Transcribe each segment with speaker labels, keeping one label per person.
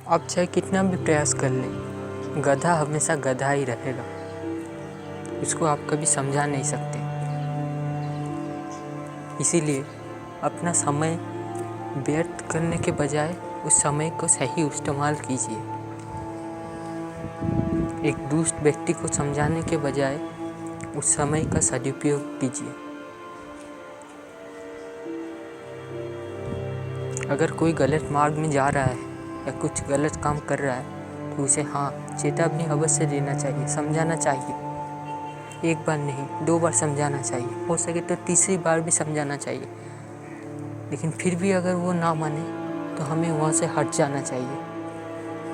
Speaker 1: आप चाहे कितना भी प्रयास कर लें, गधा हमेशा गधा ही रहेगा। उसको आप कभी समझा नहीं सकते। इसीलिए अपना समय व्यर्थ करने के बजाय उस समय को सही इस्तेमाल कीजिए। एक दुष्ट व्यक्ति को समझाने के बजाय उस समय का सदुपयोग कीजिए। अगर कोई गलत मार्ग में जा रहा है या कुछ गलत काम कर रहा है तो उसे चेतावनी अवश्य देना चाहिए, समझाना चाहिए। एक बार नहीं, 2 बार समझाना चाहिए, हो सके तो तीसरी बार भी समझाना चाहिए। लेकिन फिर भी अगर वो ना माने तो हमें वहाँ से हट जाना चाहिए,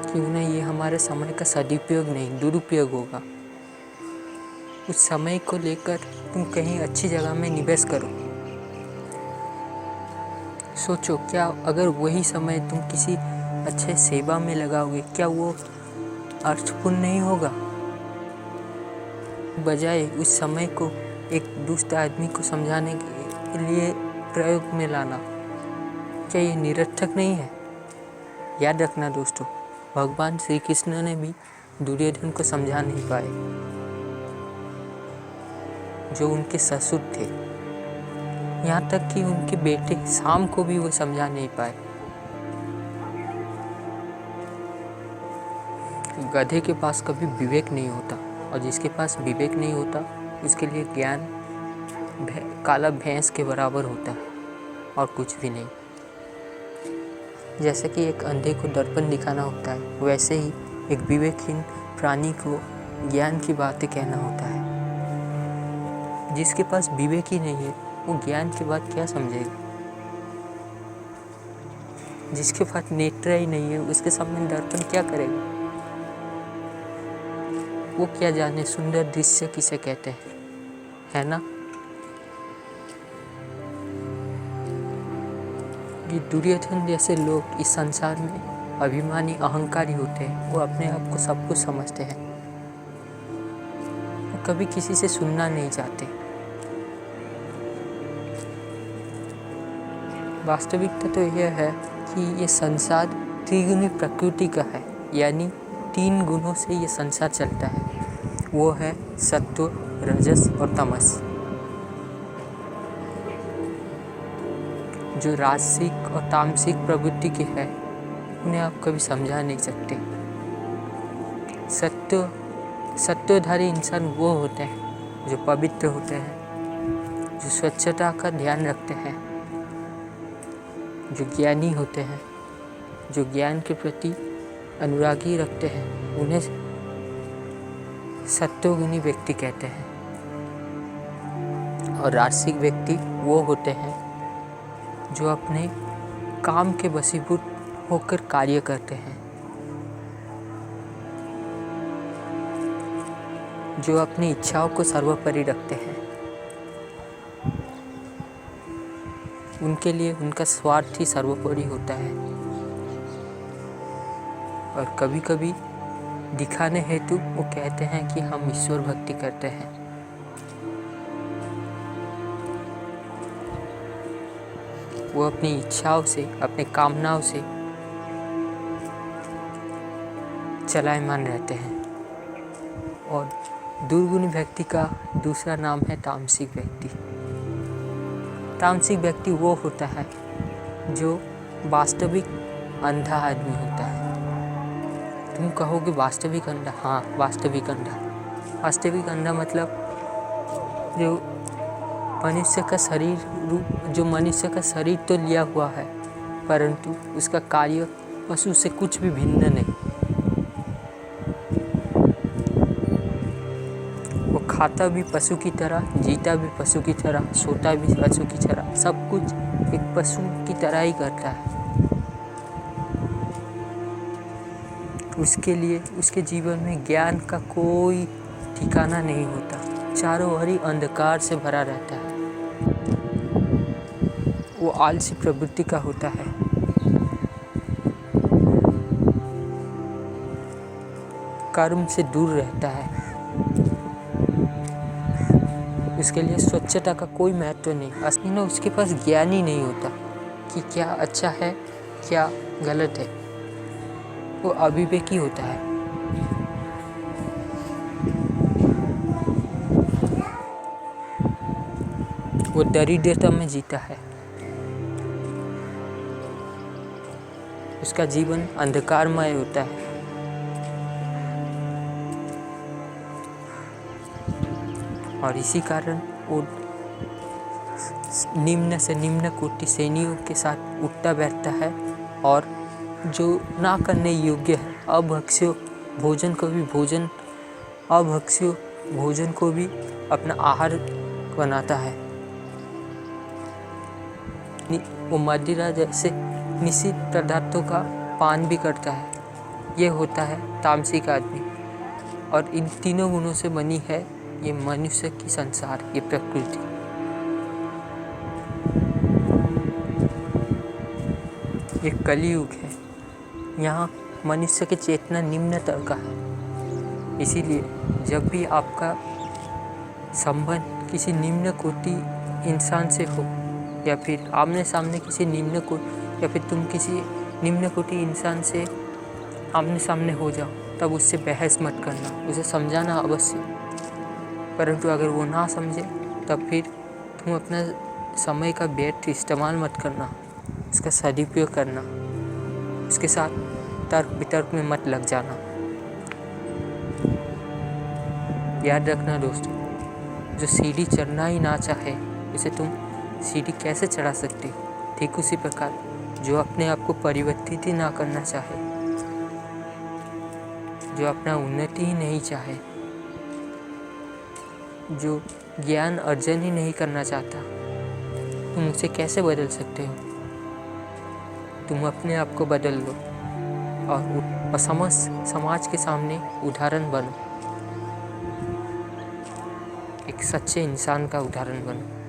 Speaker 1: क्यों ना ये हमारे समय का सदुपयोग नहीं दुरुपयोग होगा। उस समय को लेकर तुम कहीं अच्छी जगह में निवेश करो। सोचो, क्या अगर वही समय तुम किसी अच्छे सेवा में लगाओगे, क्या वो अर्थपूर्ण नहीं होगा? बजाय उस समय को एक दुष्ट आदमी को समझाने के लिए प्रयोग में लाना, क्या ये निरर्थक नहीं है? याद रखना दोस्तों, भगवान श्री कृष्ण ने भी दुर्योधन को समझा नहीं पाए, जो उनके ससुर थे। यहाँ तक कि उनके बेटे शाम को भी वो समझा नहीं पाए। गधे के पास कभी विवेक नहीं होता, और जिसके पास विवेक नहीं होता उसके लिए ज्ञान काला भैंस के बराबर होता है और कुछ भी नहीं। जैसे कि एक अंधे को दर्पण दिखाना होता है, वैसे ही एक विवेकहीन प्राणी को ज्ञान की बातें कहना होता है। जिसके पास विवेक ही नहीं है वो ज्ञान की बात क्या समझेगा? जिसके पास नेत्र ही नहीं है उसके सामने दर्पण क्या करेगा? वो क्या जाने सुंदर दृश्य किसे कहते हैं, है ना? ये दुर्योधन जैसे लोग इस संसार में अभिमानी अहंकारी होते हैं। वो अपने आप को सब कुछ समझते हैं, वो कभी किसी से सुनना नहीं चाहते। वास्तविकता तो यह है कि ये संसार त्रिगुणी प्रकृति का है, यानी 3 गुणों से ये संसार चलता है। वो है सत्व, रजस और तमस। जो राजसिक और तामसिक प्रवृत्ति के है उन्हें आप कभी समझा नहीं सकते। सत्वधारी इंसान वो होते हैं जो पवित्र होते हैं, जो स्वच्छता का ध्यान रखते हैं, जो ज्ञानी होते हैं, जो ज्ञान के प्रति अनुरागी रखते हैं। उन्हें सत्वगुणी व्यक्ति कहते हैं। और राजसिक व्यक्ति वो होते हैं जो अपने काम के वशीभूत होकर कार्य करते हैं, जो अपनी इच्छाओं को सर्वोपरि रखते हैं। उनके लिए उनका स्वार्थ ही सर्वोपरि होता है। और कभी कभी दिखाने हेतु वो कहते हैं कि हम ईश्वर भक्ति करते हैं। वो अपनी इच्छाओं से, अपने कामनाओं से चलायमान रहते हैं। और दुर्गुणी व्यक्ति का दूसरा नाम है तामसिक व्यक्ति। तामसिक व्यक्ति वो होता है जो वास्तविक अंधा आदमी होता है। तुम कहोगे वास्तविक अंधा? हाँ, वास्तविक अंधा। वास्तविक अंधा मतलब जो मनुष्य का शरीर तो लिया हुआ है, परंतु उसका कार्य पशु से कुछ भी भिन्न नहीं। वो खाता भी पशु की तरह, जीता भी पशु की तरह, सोता भी पशु की तरह, सब कुछ एक पशु की तरह ही करता है। उसके लिए उसके जीवन में ज्ञान का कोई ठिकाना नहीं होता, चारों ओर ही अंधकार से भरा रहता है। वो आलसी प्रवृत्ति का होता है। कर्म से दूर रहता है। उसके लिए स्वच्छता का कोई महत्व नहीं। असली में उसके पास ज्ञान ही नहीं होता कि क्या अच्छा है, क्या गलत है। वो अविवेकी होता है। वो दरिद्रता में जीता है। उसका जीवन अंधकारमय होता है। और इसी कारण वो निम्न से निम्न कोटि श्रेणियों के साथ उठता बैठता है और जो ना करने योग्य है, अभक्ष्य भोजन को भी अपना आहार बनाता है। वो मदिरा जैसे निश्चित पदार्थों का पान भी करता है। ये होता है तामसिक आदमी। और इन तीनों गुणों से बनी है ये मनुष्य की संसार, ये प्रकृति। ये कलियुग है। यहाँ मनुष्य की चेतना निम्न स्तर का है। इसीलिए जब भी आपका संबंध किसी निम्न कोटि इंसान से हो, या फिर आमने सामने किसी या फिर तुम किसी निम्न कोटि इंसान से आमने सामने हो जाओ, तब उससे बहस मत करना, उसे समझाना अवश्य। परंतु अगर वो ना समझे तब फिर तुम अपना समय का व्यर्थ इस्तेमाल मत करना, उसका सदुपयोग करना। उसके साथ तर्क वितर्क में मत लग जाना। याद रखना दोस्तों, जो सीढ़ी चढ़ना ही ना चाहे उसे तुम सीढ़ी कैसे चढ़ा सकते हो। ठीक उसी प्रकार जो अपने आप को परिवर्तित ही ना करना चाहे, जो अपना उन्नति ही नहीं चाहे, जो ज्ञान अर्जन ही नहीं करना चाहता, तुम उसे कैसे बदल सकते हो। तुम अपने आप को बदल लो और समाज के सामने उदाहरण बनो, एक सच्चे इंसान का उदाहरण बनो।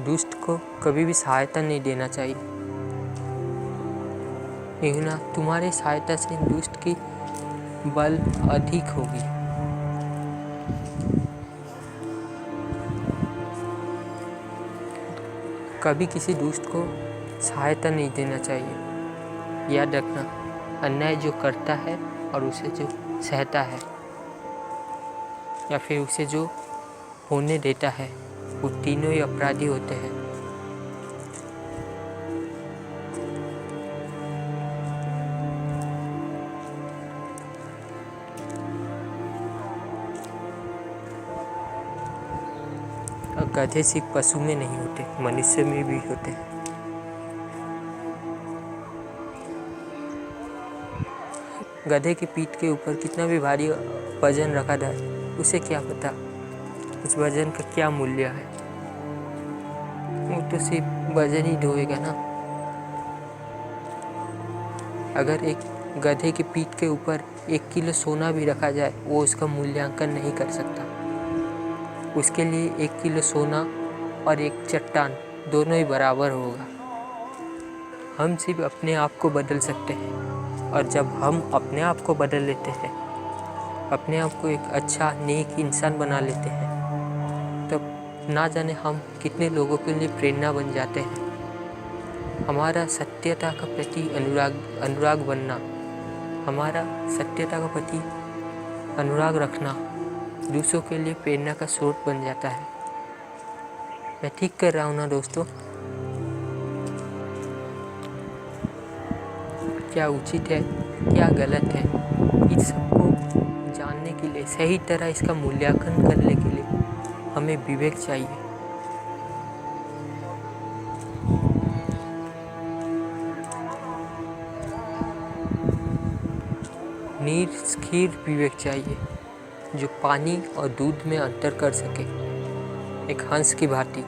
Speaker 1: दुष्ट को कभी भी सहायता नहीं देना चाहिए, क्योंकि ना तुम्हारी सहायता से दुष्ट की बल अधिक होगी। कभी किसी दुष्ट को सहायता नहीं देना चाहिए। याद रखना, अन्याय जो करता है और उसे जो सहता है या फिर उसे जो होने देता है, वो तीनों ही अपराधी होते हैं। गधे सिर्फ पशु में नहीं होते, मनुष्य में भी होते हैं। गधे की पीठ के ऊपर कितना भी भारी वजन रखा जाए, उसे क्या पता उस वजन का क्या मूल्य है। वो तो सिर्फ वजन ही ढोएगा ना। अगर एक गधे की पीठ के ऊपर 1 किलो सोना भी रखा जाए, वो उसका मूल्यांकन नहीं कर सकता। उसके लिए 1 किलो सोना और एक चट्टान दोनों ही बराबर होगा। हम सिर्फ अपने आप को बदल सकते हैं, और जब हम अपने आप को बदल लेते हैं, अपने आप को एक अच्छा नेक इंसान बना लेते हैं, तब ना जाने हम कितने लोगों के लिए प्रेरणा बन जाते हैं। हमारा सत्यता का प्रति अनुराग बनना, हमारा सत्यता का प्रति अनुराग रखना दूसरों के लिए प्रेरणा का स्रोत बन जाता है। मैं ठीक कर रहा हूँ ना दोस्तों? क्या उचित है, क्या गलत है, इस सबको जानने के लिए, सही तरह इसका मूल्यांकन करने के लिए हमें विवेक चाहिए। निष्क्रिय विवेक चाहिए, जो पानी और दूध में अंतर कर सके, एक हंस की भांति।